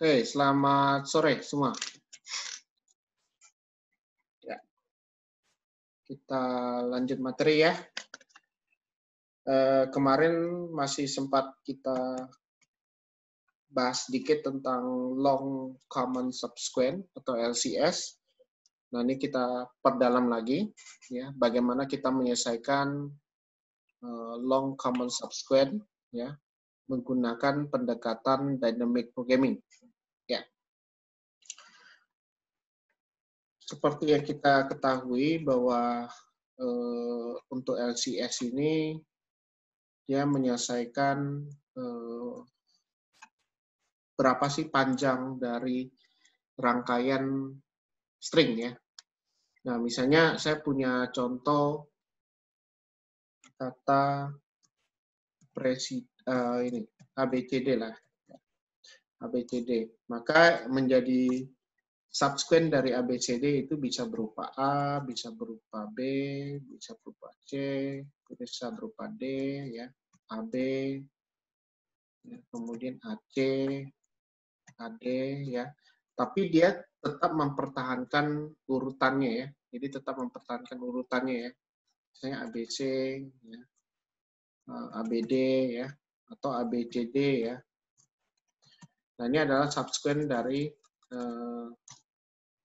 Oke, selamat sore semua. Ya, kita lanjut materi ya. Kemarin masih sempat kita bahas sedikit tentang Long Common Subsequent atau LCS. Nah, ini kita perdalam lagi, ya, bagaimana kita menyelesaikan Long Common Subsequent, ya, menggunakan pendekatan Dynamic Programming. Ya. Seperti yang kita ketahui bahwa untuk LCS ini dia menyelesaikan berapa sih panjang dari rangkaian string ya. Nah, misalnya saya punya contoh kata ini ABCD lah. ABCD. Maka menjadi subsequent dari ABCD itu bisa berupa A, bisa berupa B, bisa berupa C, bisa berupa D, ya, AB, ya, kemudian AC, AD, ya. Tapi dia tetap mempertahankan urutannya ya. Jadi tetap mempertahankan urutannya ya. Misalnya ABC, ya, ABD, ya, atau ABCD ya. Nah, ini adalah subsequent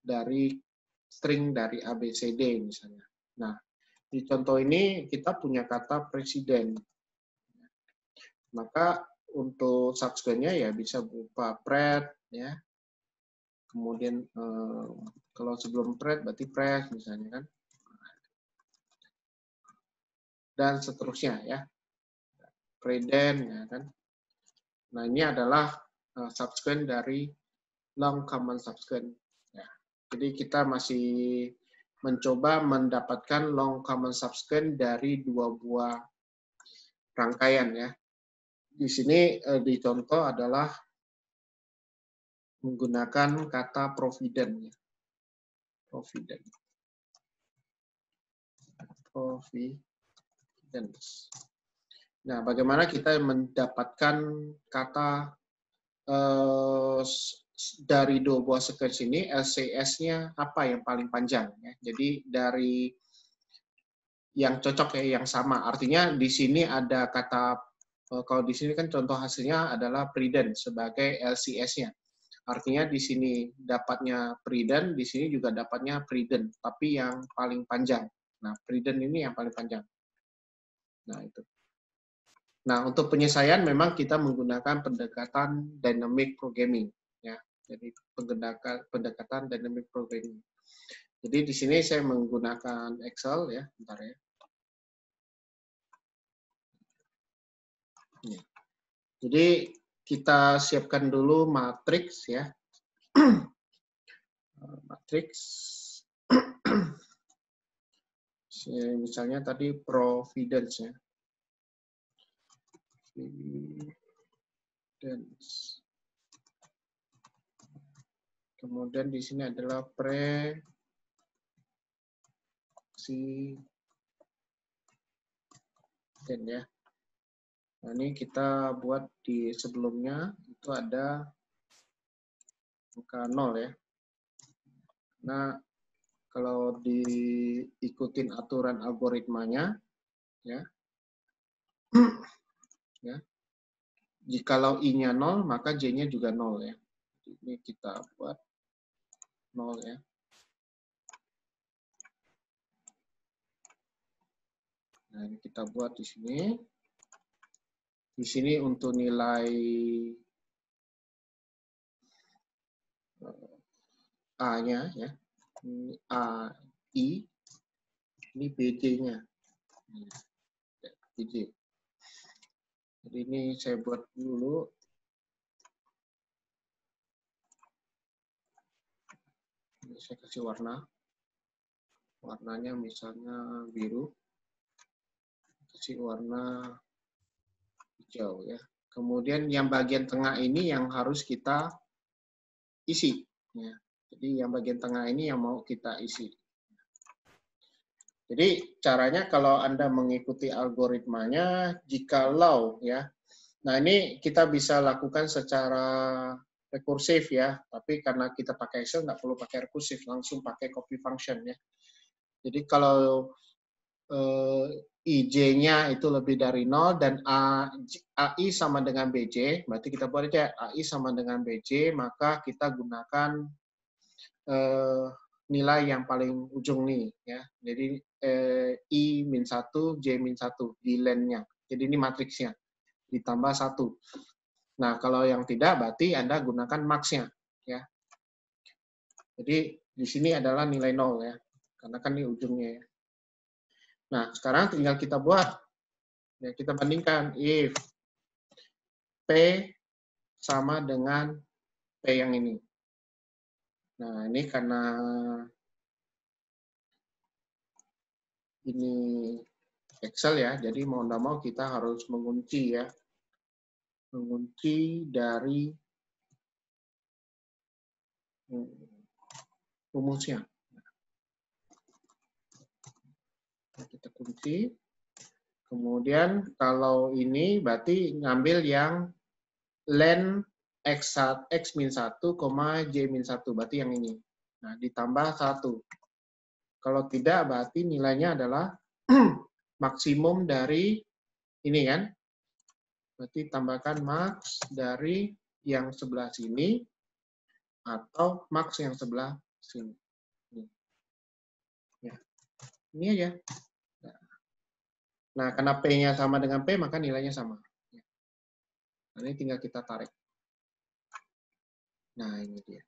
dari string dari ABCD misalnya. Nah, di contoh ini kita punya kata presiden. Maka untuk subsequentnya ya bisa berupa pred, ya. Kemudian kalau sebelum pred berarti pres misalnya kan. Dan seterusnya ya. Preden ya kan. Nah, ini adalah subsequent dari long common subsequent. Ya. Jadi kita masih mencoba mendapatkan long common subsequent dari dua buah rangkaian ya. Di sini di contoh adalah menggunakan kata provident. Ya. Providence. Nah, bagaimana kita mendapatkan kata dari dua buah sequence ini, LCS-nya apa yang paling panjang? Ya. Jadi dari yang cocok ya, yang sama. Artinya di sini ada kata, kalau di sini kan contoh hasilnya adalah preden sebagai LCS-nya. Artinya di sini dapatnya preden, di sini juga dapatnya preden, tapi yang paling panjang. Nah, preden ini yang paling panjang. Nah, itu. Nah, untuk penyelesaian memang kita menggunakan pendekatan dynamic programming ya. Jadi pendekatan dynamic programming. Jadi di sini saya menggunakan Excel ya, bentar ya. Jadi kita siapkan dulu matriks ya. Matriks. Misalnya tadi providence ya. Providence. Kemudian di sini adalah president ya. Nah, ini kita buat di sebelumnya itu ada angka 0 ya. Nah, kalau diikutin aturan algoritmanya ya. Ya. Jikalau I-nya 0, maka J-nya juga 0 ya. Ini kita buat 0 ya. Nah, ini kita buat di sini. Di sini untuk nilai A-nya ya. Ini A, I. Ini BD-nya. BD. Jadi ini saya buat dulu. Ini saya kasih warna. Warnanya misalnya biru. Kasih warna hijau ya. Kemudian yang bagian tengah ini yang harus kita isi. Ya. Jadi yang bagian tengah ini yang mau kita isi. Jadi caranya kalau Anda mengikuti algoritmanya, jikalau ya. Nah, ini kita bisa lakukan secara rekursif ya, tapi karena kita pakai Excel nggak perlu pakai rekursif, langsung pakai copy function ya. Jadi kalau IJ-nya itu lebih dari 0 dan AI sama dengan BJ, berarti kita buat aja AI sama dengan BJ, maka kita gunakan nilai yang paling ujung nih ya. Jadi I-1, J-1 di len-nya. Jadi ini matriksnya ditambah 1. Nah, kalau yang tidak berarti Anda gunakan max-nya ya. Jadi di sini adalah nilai 0 ya. Karena kan ini ujungnya ya. Nah, sekarang tinggal kita buat. Ya, kita bandingkan if P sama dengan P yang ini. Nah, ini karena ini Excel ya, jadi mau tidak mau kita harus mengunci ya. Mengunci dari rumusnya. Kita kunci. Kemudian kalau ini berarti ngambil yang len X1, X-1, J-1, berarti yang ini. Nah, ditambah 1. Kalau tidak, berarti nilainya adalah maksimum dari ini kan. Berarti tambahkan max dari yang sebelah sini atau max yang sebelah sini. Ya. Ini aja. Nah, karena P-nya sama dengan P, maka nilainya sama. Nah, ini tinggal kita tarik. Nah, ini dia.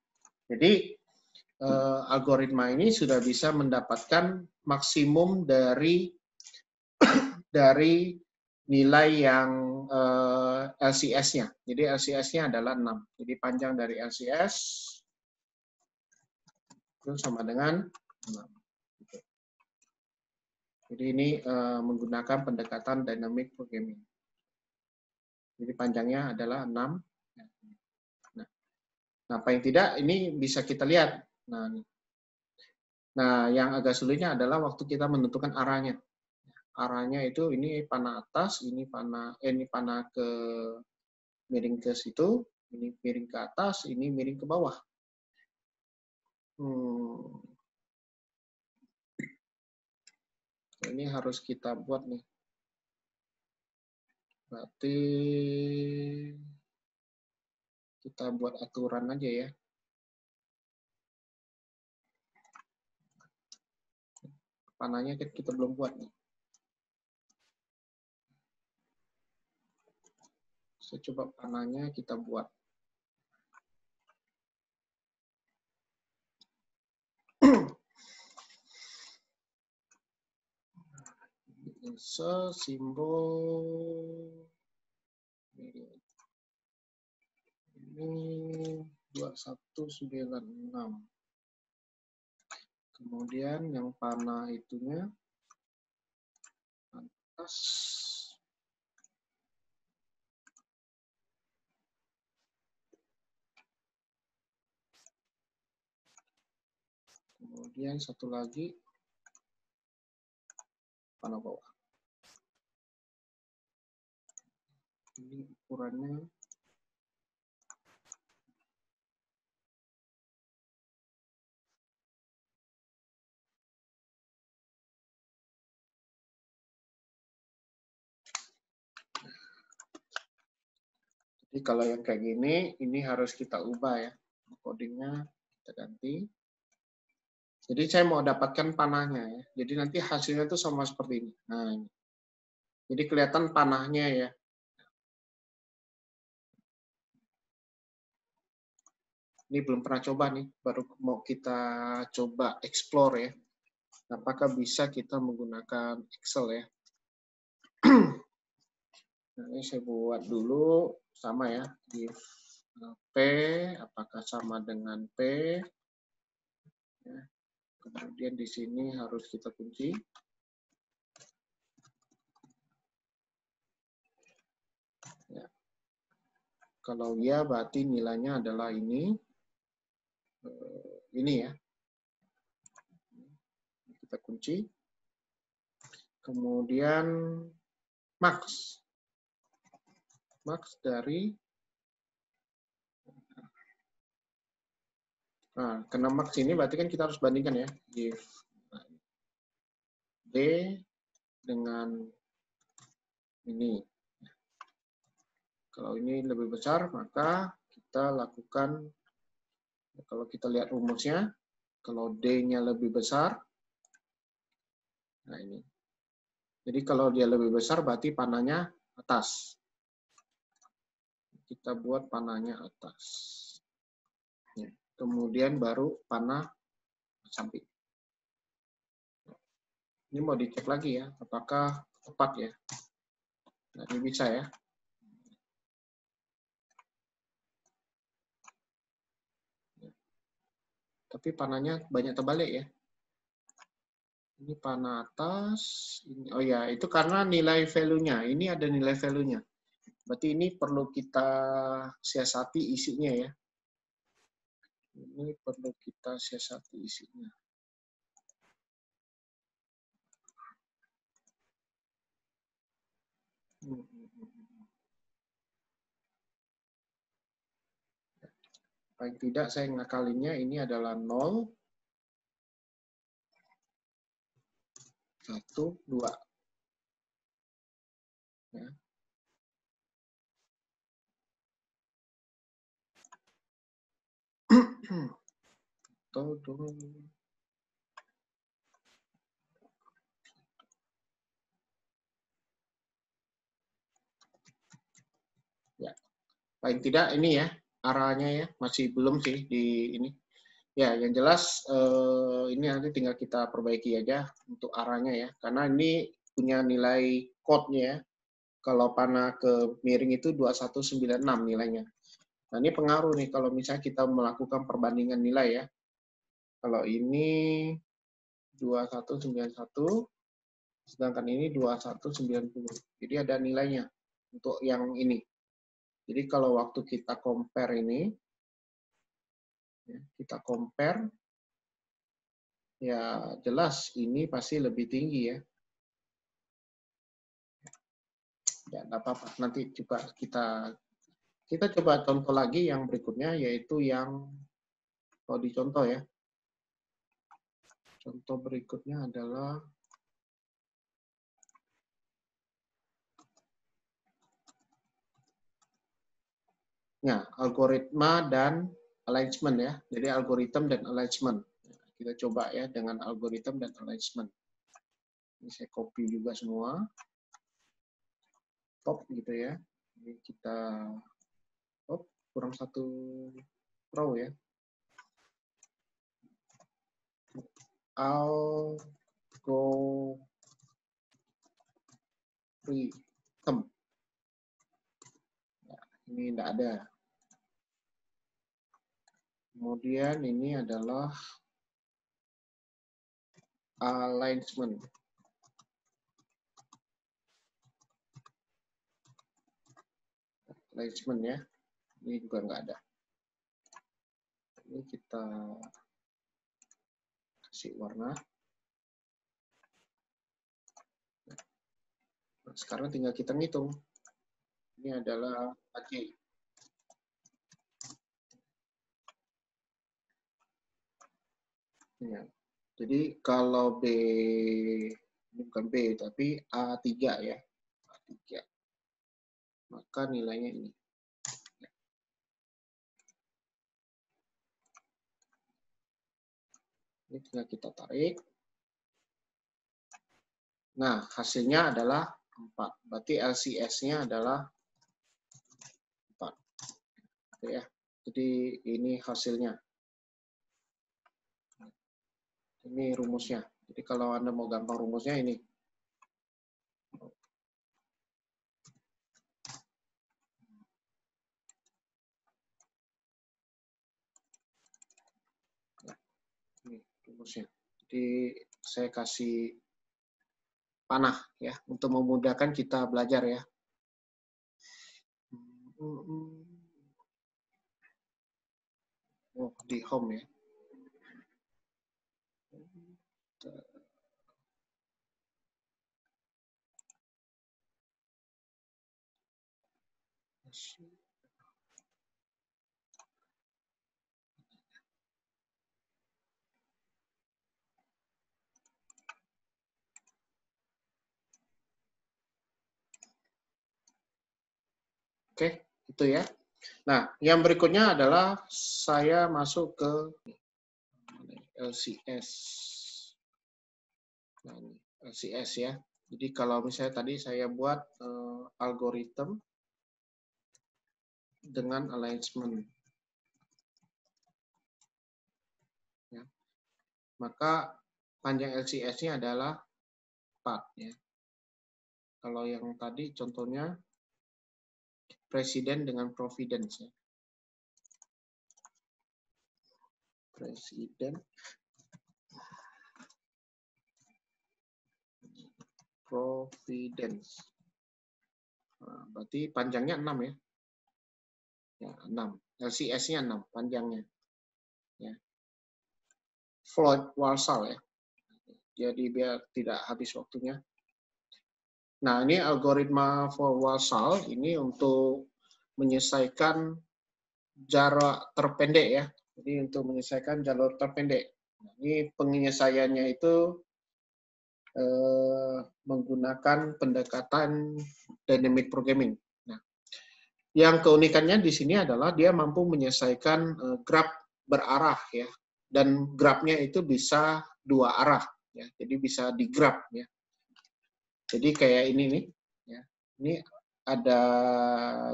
Jadi, algoritma ini sudah bisa mendapatkan maksimum dari nilai yang LCS-nya. Jadi, LCS-nya adalah 6. Jadi, panjang dari LCS itu sama dengan 6. Jadi, ini menggunakan pendekatan dynamic programming. Jadi, panjangnya adalah 6. Nah, paling tidak ini bisa kita lihat. Nah, yang agak sulitnya adalah waktu kita menentukan arahnya. Arahnya itu ini panah atas, ini panah ke miring ke situ, ini miring ke atas, ini miring ke bawah. Ini harus kita buat nih. Berarti kita buat aturan aja ya. Panahnya kita belum buat nih. Saya coba panahnya kita buat. Simbol ini 2196. Kemudian yang panah itunya atas. Kemudian satu lagi panah bawah. Ini ukurannya jadi kalau yang kayak gini, ini harus kita ubah ya. Codingnya kita ganti. Jadi saya mau dapatkan panahnya ya. Jadi nanti hasilnya itu sama seperti ini. Nah, ini. Jadi kelihatan panahnya ya. Ini belum pernah coba nih, baru mau kita coba explore ya. Apakah bisa kita menggunakan Excel ya. Nah, ini saya buat dulu sama ya. If P, apakah sama dengan P? Ya. Kemudian di sini harus kita kunci. Ya. Kalau ya, berarti nilainya adalah ini. Ini ya. Kita kunci. Kemudian max. Max dari Nah, kena max ini berarti kan kita harus bandingkan ya. If D dengan ini. Kalau ini lebih besar, maka kita lakukan, kalau kita lihat rumusnya, kalau D-nya lebih besar, nah ini. Jadi kalau dia lebih besar, berarti panahnya atas. Kita buat panahnya atas. Kemudian baru panah samping. Ini mau dicek lagi ya, apakah tepat ya. Nah, ini bisa ya. Tapi panahnya banyak terbalik ya. Ini panah atas. Ini, oh ya, itu karena nilai value-nya. Ini ada nilai value-nya. Berarti ini perlu kita siasati isinya ya. Ini perlu kita siasati isinya. Paling tidak saya ngakalinya ini adalah 0, 1, 2. Ya. Ya, paling tidak ini ya arahnya ya, masih belum sih di ini. Ya, yang jelas ini nanti tinggal kita perbaiki aja untuk arahnya ya, karena ini punya nilai code-nya ya. Kalau panah ke miring itu 2196 nilainya. Nah, ini pengaruh nih kalau misalnya kita melakukan perbandingan nilai ya. Kalau ini 2191, sedangkan ini 2190. Jadi ada nilainya untuk yang ini. Jadi kalau waktu kita compare ini, kita compare, ya jelas ini pasti lebih tinggi ya. Ya, nggak apa-apa. Nanti coba kita coba contoh lagi yang berikutnya, yaitu yang kalau dicontoh ya. Contoh berikutnya adalah ya, algoritma dan alignment ya. Jadi algoritma dan alignment. Kita coba ya dengan algoritma dan alignment. Ini saya copy juga semua. Top gitu ya. Ini kita kurang satu row ya. Algorithm. Nah, ini tidak ada. Kemudian ini adalah alignment. Alignment ya. Ini juga nggak ada. Ini kita kasih warna. Nah, sekarang tinggal kita ngitung. Ini adalah AC. Ya. Jadi kalau B, ini bukan B, tapi A3 ya. A3. Maka nilainya ini. Ini tinggal kita tarik. Nah, hasilnya adalah 4. Berarti LCS-nya adalah 4. Oke ya. Jadi ini hasilnya. Ini rumusnya. Jadi kalau Anda mau gampang rumusnya ini. Ini rumusnya. Jadi saya kasih panah ya untuk memudahkan kita belajar ya. Oh, di home ya. Oke, itu ya. Nah, yang berikutnya adalah saya masuk ke LCS. Nah, ini LCS ya. Jadi kalau misalnya tadi saya buat algoritma dengan alignment, ya, maka panjang LCS-nya adalah 4 ya. Kalau yang tadi contohnya presiden dengan providence ya. Presiden providence. Nah, berarti panjangnya 6 ya. Ya, 6. LCS-nya 6 panjangnya. Ya. Floyd Warshall ya. Jadi biar tidak habis waktunya. Nah, ini algoritma for Warshall ini untuk menyelesaikan jarak terpendek ya. Jadi untuk menyelesaikan jalur terpendek. Nah, ini penyelesaiannya itu menggunakan pendekatan dynamic programming. Nah, yang keunikannya di sini adalah dia mampu menyelesaikan graf berarah ya, dan grafnya itu bisa 2 arah ya, jadi bisa digraf ya. Jadi kayak ini nih, ya. Ini ada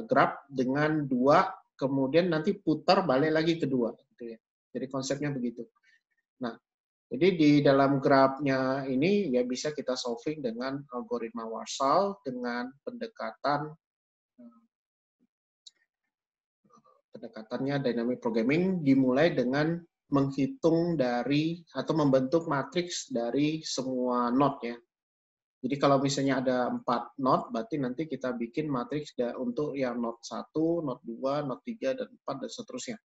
graf dengan 2, kemudian nanti putar balik lagi ke 2, gitu ya. Jadi konsepnya begitu. Nah, jadi di dalam grafnya ini ya bisa kita solving dengan algoritma Warshall dengan pendekatannya dynamic programming, dimulai dengan menghitung dari atau membentuk matriks dari semua node ya. Jadi kalau misalnya ada 4 node, berarti nanti kita bikin matriks untuk yang node 1, node 2, node 3, dan 4, dan seterusnya.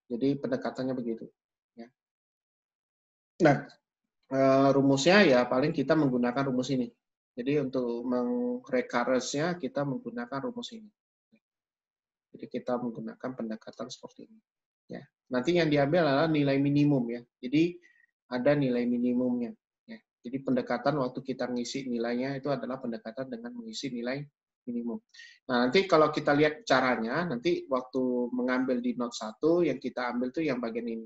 Jadi pendekatannya begitu. Nah, rumusnya ya paling kita menggunakan rumus ini. Jadi untuk recurrence-nya kita menggunakan rumus ini. Jadi kita menggunakan pendekatan seperti ini. Ya. Nanti yang diambil adalah nilai minimum ya. Jadi ada nilai minimumnya. Ya. Jadi pendekatan waktu kita ngisi nilainya itu adalah pendekatan dengan mengisi nilai minimum. Nah, nanti kalau kita lihat caranya, nanti waktu mengambil di node 1, yang kita ambil tuh yang bagian ini.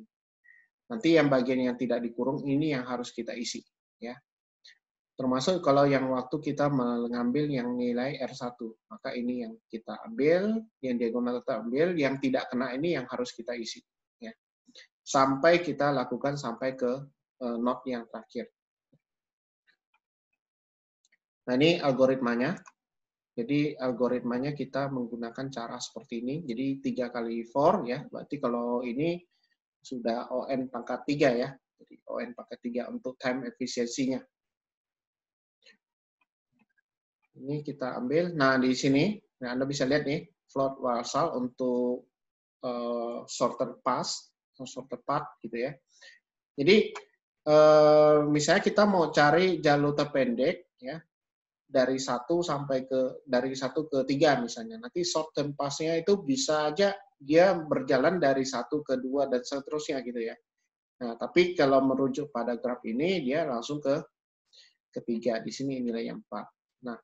Nanti yang bagian yang tidak dikurung ini yang harus kita isi. Ya. Termasuk kalau yang waktu kita mengambil yang nilai R1, maka ini yang kita ambil, yang diagonal kita ambil, yang tidak kena ini yang harus kita isi. Ya. Sampai kita lakukan sampai ke node yang terakhir. Nah, ini algoritmanya. Jadi algoritmanya kita menggunakan cara seperti ini. Jadi 3 kali for ya, berarti kalau ini sudah ON pangkat 3 ya. Jadi ON pangkat 3 untuk time efisiensinya. Ini kita ambil. Nah, di sini nah Anda bisa lihat nih, Floyd Warshall untuk sorted path gitu ya. Jadi misalnya kita mau cari jalur terpendek ya, dari 1 ke 3 misalnya. Nanti short-term path-nya itu bisa aja dia berjalan dari 1 ke 2 dan seterusnya gitu ya. Nah, tapi kalau merujuk pada graf ini dia langsung ke ketiga. Di sini nilai yang 4. Nah,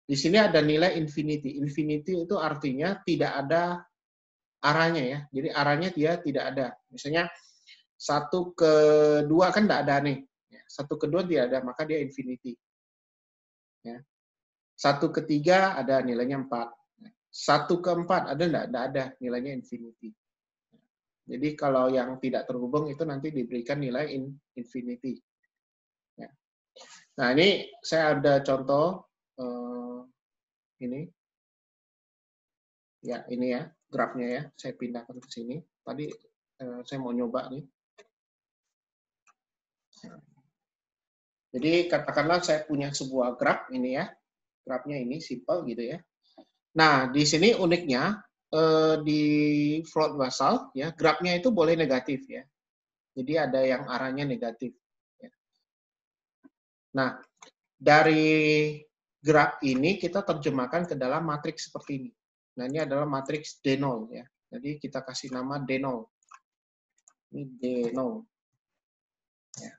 di sini ada nilai infinity. Infinity itu artinya tidak ada arahnya ya. Jadi arahnya dia tidak ada. Misalnya 1 ke 2 kan tidak ada nih. 1 ke 2 tidak ada, maka dia infinity. Ya. 1 ke 3 ada nilainya 4. 1 ke 4 ada enggak? Tidak ada, nilainya infinity. Jadi kalau yang tidak terhubung itu nanti diberikan nilai infinity. Ya. Nah, ini saya ada contoh ini. Ya, ini ya, grafnya ya. Saya pindahkan ke sini. Tadi saya mau nyoba nih. Jadi katakanlah saya punya sebuah graf ini ya. Grafnya ini simple gitu ya. Nah, di sini uniknya di Floyd Warshall ya, grafnya itu boleh negatif ya. Jadi ada yang arahnya negatif. Ya. Nah, dari graf ini kita terjemahkan ke dalam matriks seperti ini. Nah, ini adalah matriks D0 ya. Jadi kita kasih nama D0. Ini D0. Ya.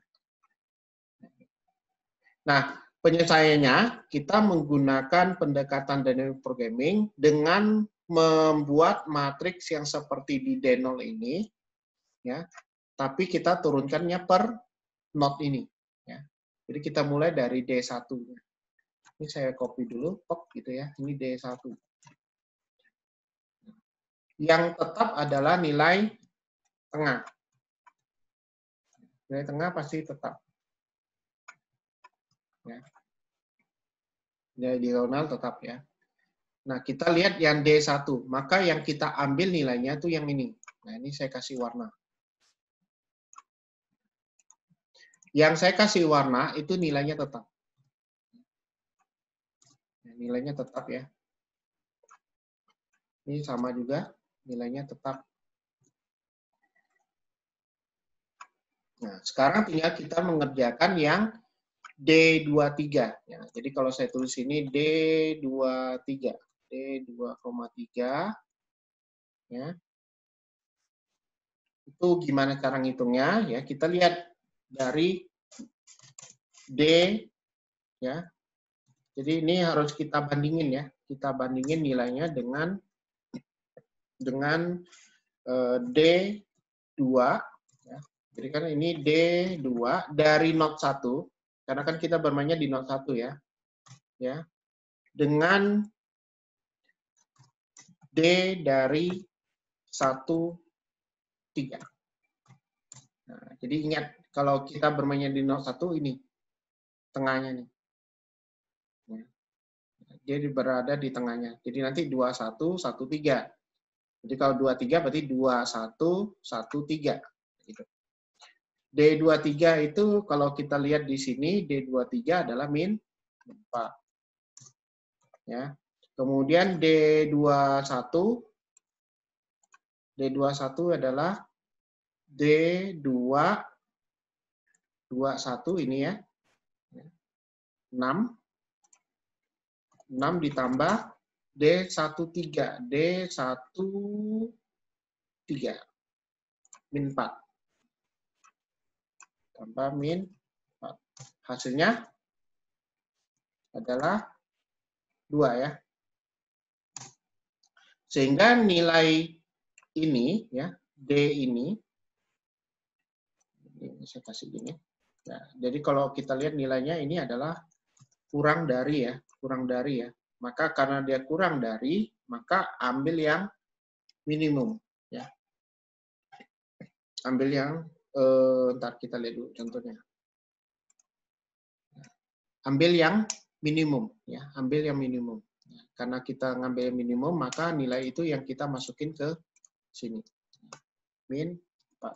Nah, Penyelesaiannya, kita menggunakan pendekatan dynamic programming dengan membuat matriks yang seperti di D0 ini, ya, tapi kita turunkannya per node ini. Ya. Jadi kita mulai dari D1. Ini saya copy dulu, pop gitu ya, ini D1. Yang tetap adalah nilai tengah. Nilai tengah pasti tetap. Ya. Nilai diagonal tetap ya. Nah, kita lihat yang D1. Maka yang kita ambil nilainya itu yang ini. Nah, ini saya kasih warna. Yang saya kasih warna itu nilainya tetap. Nilainya tetap ya. Ini sama juga, nilainya tetap. Nah, sekarang tinggal kita mengerjakan yang D23. Ya, jadi kalau saya tulis ini D23. D2,3. Ya. Itu gimana cara ngitungnya? Ya, kita lihat dari D, ya. Jadi ini harus kita bandingin ya. Kita bandingin nilainya dengan D2. Ya. Jadi kan ini D2 dari node 1. Karena kan kita bermainnya di node 1 ya. Ya. Dengan D dari 1, 3. Nah, jadi ingat, kalau kita bermainnya di node 1, ini tengahnya nih. Ya. Dia berada di tengahnya. Jadi nanti 21, 13. Jadi kalau 23 berarti 21, 13. Gitu. D23 itu kalau kita lihat di sini, D23 adalah min 4. Ya. Kemudian D21 adalah D221 ini ya. 6 ditambah D13 min 4 tambah min 4. Hasilnya adalah 2 ya. Sehingga nilai ini ya, D ini saya kasih gini. Nah, jadi kalau kita lihat nilainya ini adalah kurang dari ya. Maka karena dia kurang dari, maka ambil yang minimum ya. Ambil yang ntar kita lihat dulu contohnya. Ambil yang minimum ya, ambil yang minimum. Karena kita ngambil yang minimum, maka nilai itu yang kita masukin ke sini. Min 4.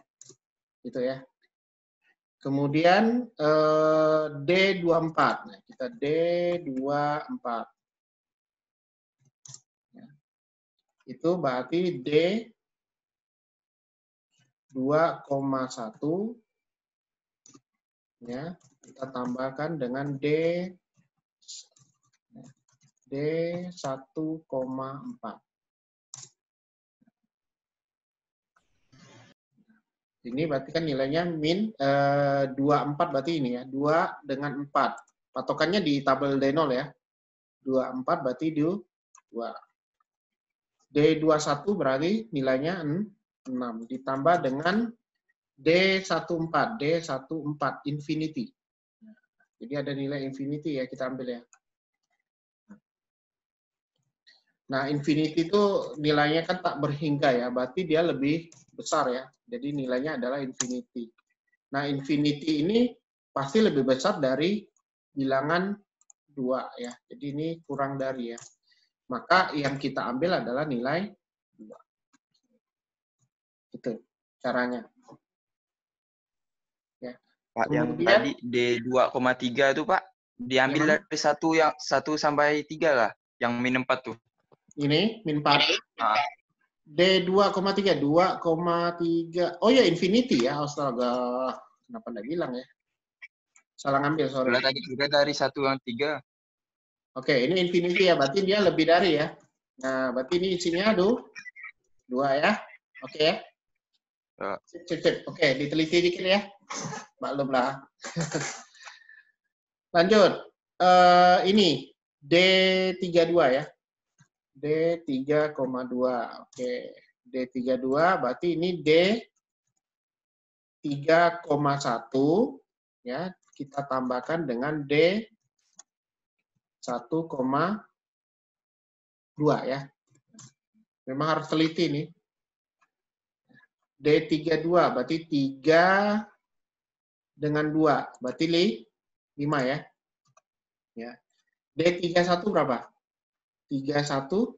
Gitu ya. Kemudian D24. Nah, kita D24. Ya. Itu berarti D2,1 ya, kita tambahkan dengan D1,4. Ini berarti kan nilainya min 24 berarti ini ya. 2 dengan 4. Patokannya di tabel D0 ya. 24 berarti 2. D21 berarti nilainya 6. Ditambah dengan D14. D14 infinity. Jadi ada nilai infinity ya, kita ambil ya. Nah, infinity itu nilainya kan tak berhingga ya, berarti dia lebih besar ya. Jadi nilainya adalah infinity. Nah, infinity ini pasti lebih besar dari bilangan 2 ya. Jadi ini kurang dari ya. Maka yang kita ambil adalah nilai 2. Itu caranya. Ya. Pak, Kemudian, yang tadi D2,3 itu Pak, diambil dari 1 sampai 3 lah, yang min 4 tuh. Ini min 4. D2,3, 2,3. Oh ya, infinity ya. Astaga. Kenapa enggak bilang ya? Salah ngambil, sorry. Tadi juga dari 1 yang 3. Oke, ini infinity ya. Berarti dia lebih dari ya. Nah, berarti ini isinya 2 ya. Oke ya. Sip. Oke, diteliti dikit ya. Maklum lah. Lanjut. ini D32 ya. D3,2. Oke. D32 berarti ini D3,1 ya, kita tambahkan dengan D1,2 ya. Memang harus teliti nih. D32 berarti 3 dengan 2 berarti 5 ya. Ya. D31 berapa? 31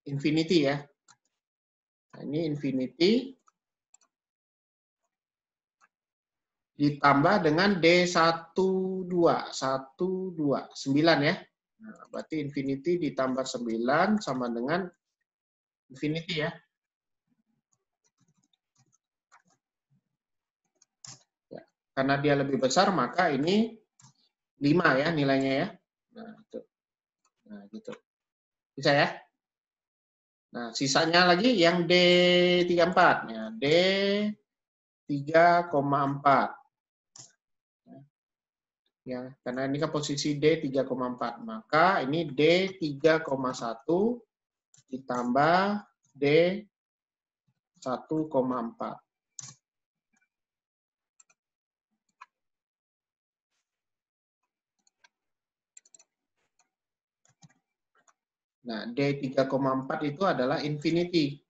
infinity ya. Nah, ini infinity ditambah dengan D12, 9 ya. Nah, berarti infinity ditambah 9 sama dengan infinity ya. Ya. Karena dia lebih besar, maka ini 5 ya nilainya ya. Nah, itu. Nah, gitu. Bisa ya? Nah, sisanya lagi yang D34. Ya, D3,4. Ya, karena ini kan posisi D 3,4. Maka ini D 3,1 ditambah D 1,4. Nah, D 3,4 itu adalah infinity.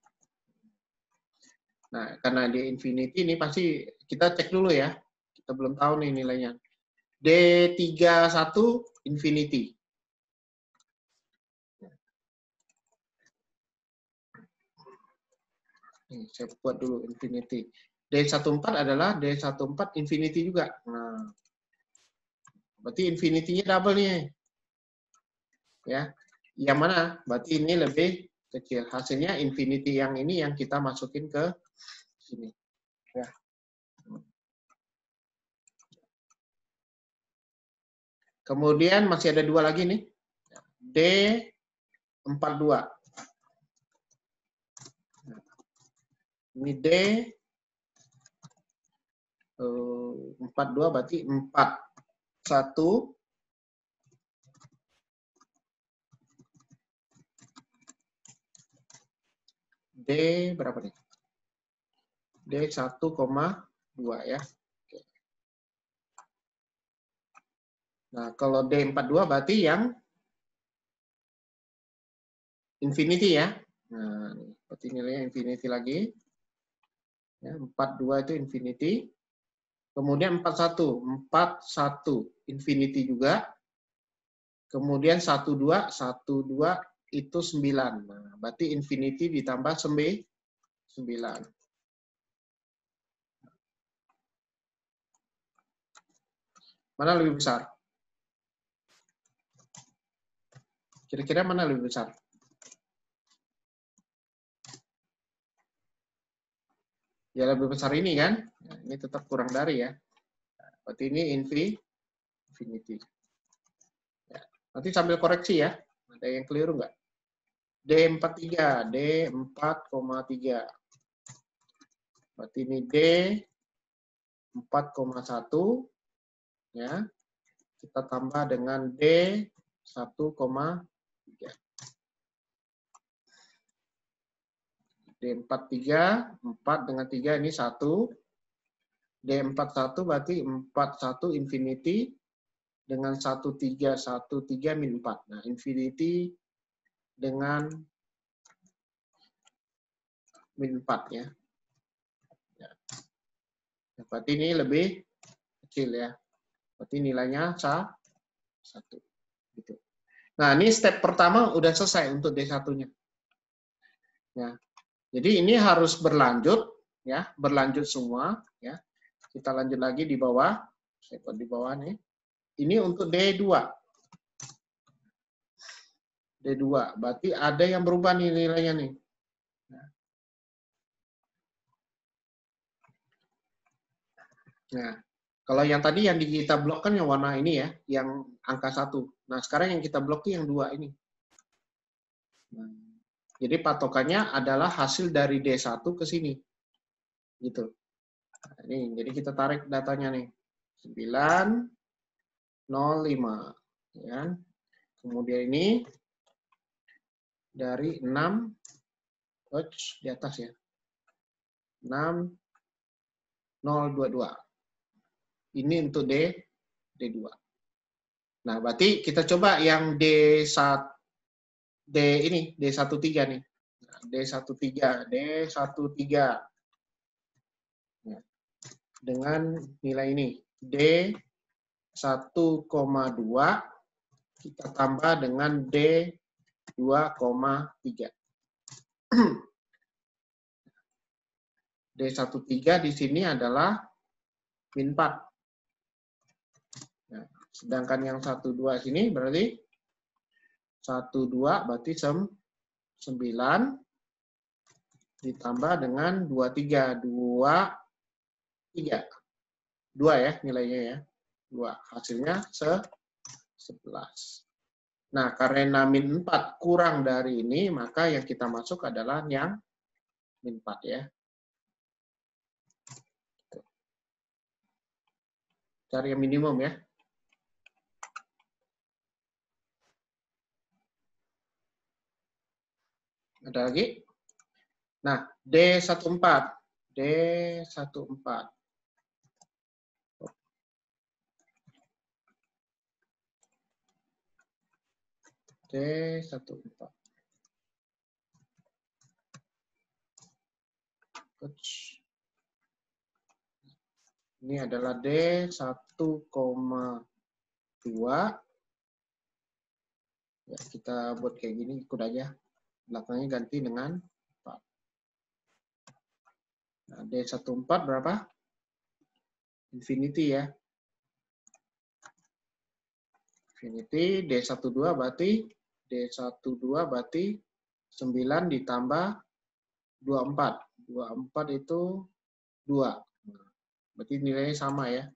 Nah, karena D infinity ini pasti kita cek dulu ya. Kita belum tahu nih nilainya. D31 infinity. Nih, saya buat dulu infinity. D14 adalah D14 infinity juga. Nah, berarti infinity-nya double nih. Ya. Yang mana? Berarti ini lebih kecil. Hasilnya infinity yang ini yang kita masukin ke sini. Ya. Kemudian masih ada dua lagi nih. D42. Ini D42 berarti 41 D berapa nih? D1,2 ya. Oke. Nah, kalau D42 berarti yang infinity ya. Nah, berarti nilainya infinity lagi. Ya, 42 itu infinity. Kemudian 41 infinity juga. Kemudian 12 itu 9. Nah, berarti infinity ditambah 9. Mana lebih besar? Kira-kira mana lebih besar? Ya lebih besar ini kan? Nah, ini tetap kurang dari ya. Berarti ini infinity. Ya. Nanti sambil koreksi ya. Ada yang keliru nggak? D43, D4,3. Berarti ini D4,1 ya. Kita tambah dengan D1,3. D43, 4 dengan 3 ini 1. D41 berarti 41 infinity dengan 13 min 4. Nah, infinity dengan min 4 ya. Berarti ini lebih kecil ya. Berarti nilainya 1. Gitu. Nah, ini step pertama udah selesai untuk D1-nya. Ya. Jadi ini harus berlanjut ya, berlanjut semua ya. Kita lanjut lagi di bawah. Saya buat di bawah nih. Ini untuk D2. D2. Berarti ada yang berubah nih nilainya nih. Nah, kalau yang tadi yang kita blok kan yang warna ini ya, yang angka 1. Nah, sekarang yang kita blok itu yang 2 ini. Nah, jadi patokannya adalah hasil dari D1 ke sini. Gitu. Nah, ini, jadi kita tarik datanya nih. 905. Ya. Kemudian ini dari 6, di atas ya, 6022. Ini untuk D2. Nah, berarti kita coba yang D1, ini D13 nih. Nah, D13. Nah, dengan nilai ini D1,2 kita tambah dengan D2,3. D13 di sini adalah min 4. Nah, sedangkan yang 12 sini berarti 12 berarti 9 ditambah dengan 23. 2 ya nilainya ya. 2. Hasilnya 11. Nah, karena min 4 kurang dari ini, maka yang kita masuk adalah yang min 4 ya. Cari yang minimum ya. Ada lagi? Nah, D14. D14. D14. Ini adalah D1,2. Ya, kita buat kayak gini, ikut aja. Belakangnya ganti dengan 4. Nah, D14 berapa? Infinity ya. Infinity. D12 berarti 9 ditambah 24. 24 itu 2. Berarti nilainya sama ya.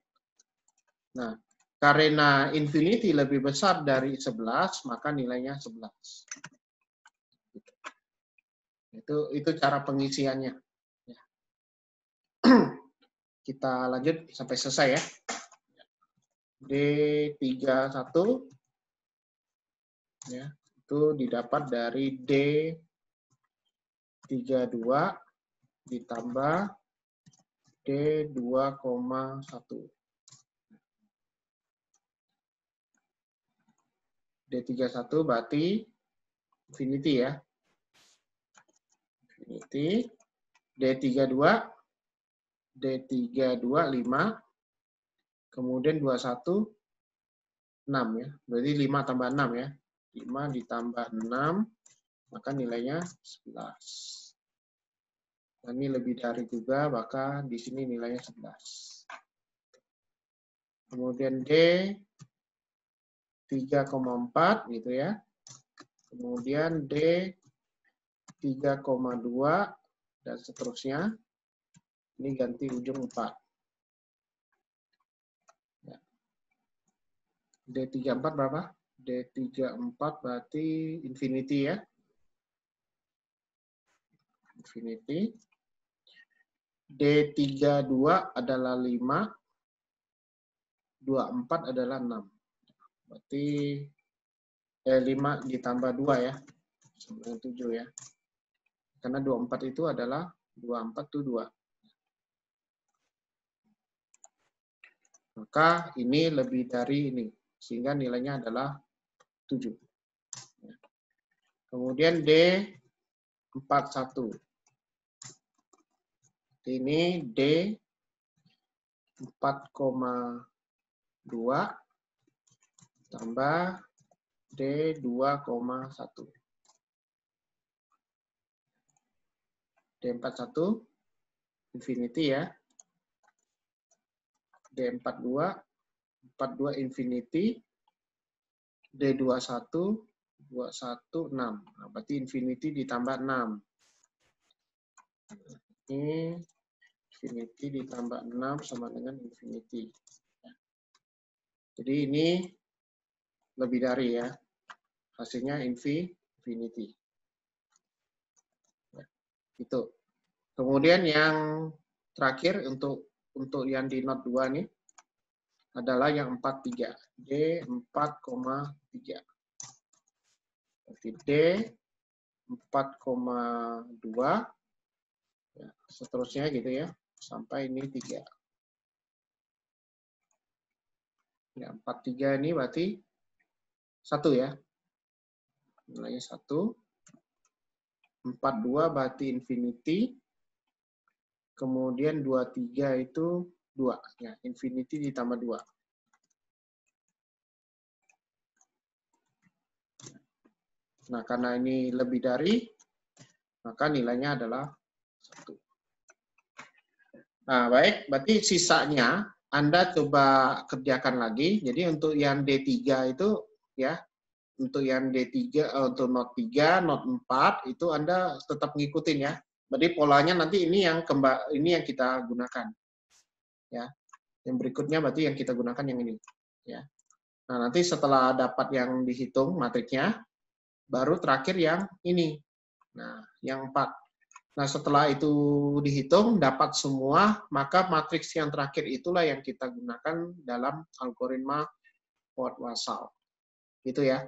Nah, karena infinity lebih besar dari 11, maka nilainya 11. Itu cara pengisiannya. Ya. Kita lanjut sampai selesai ya. D31 ya, itu didapat dari D32 ditambah D2,1. D31 berarti infinity ya. Infinity. D32 5. Kemudian 21 6 ya. Berarti 5 tambah 6 ya. 5 ditambah 6 maka nilainya 11. Nah, ini lebih dari juga, maka di sini nilainya 11. Kemudian D 3,4 gitu ya. Kemudian D 3,2 dan seterusnya. Ini ganti ujung 4. Ya. D34 berapa? D34 berarti infinity ya. Infinity. D32 adalah 5. 24 adalah 6. Berarti 5 ditambah 2 ya. 97 ya. Karena 24 itu adalah 24 itu 2. Maka ini lebih dari ini. Sehingga nilainya adalah 7. Kemudian D41. Ini D4,2 tambah D2,1. D41 infinity ya. D42 infinity. D21 6. Nah, berarti infinity ditambah 6. Ini infinity ditambah 6 sama dengan infinity. Jadi ini lebih dari ya. Hasilnya infinity. Itu. Kemudian yang terakhir untuk yang di note 2 nih adalah yang 43. D 4,3. Berarti D 4,2. Ya, seterusnya gitu ya. Sampai ini 3. Ya, 43 ini berarti 1 ya. Nilainya 1. 42 berarti infinity. Kemudian 23 itu 2. Ya, infinity ditambah 2. Nah, karena ini lebih dari, maka nilainya adalah 1. Nah, baik. Berarti sisanya Anda coba kerjakan lagi. Jadi untuk yang D3 itu, ya, untuk yang D3, untuk not 3, not 4, itu Anda tetap ngikutin ya. Berarti polanya nanti ini yang kita gunakan. Ya. Yang berikutnya berarti yang kita gunakan yang ini. Ya. Nah, nanti setelah dapat yang dihitung matriksnya, baru terakhir yang ini. Nah, yang 4. Nah, setelah itu dihitung, dapat semua, maka matriks yang terakhir itulah yang kita gunakan dalam algoritma Ford-Wasserman. Gitu ya.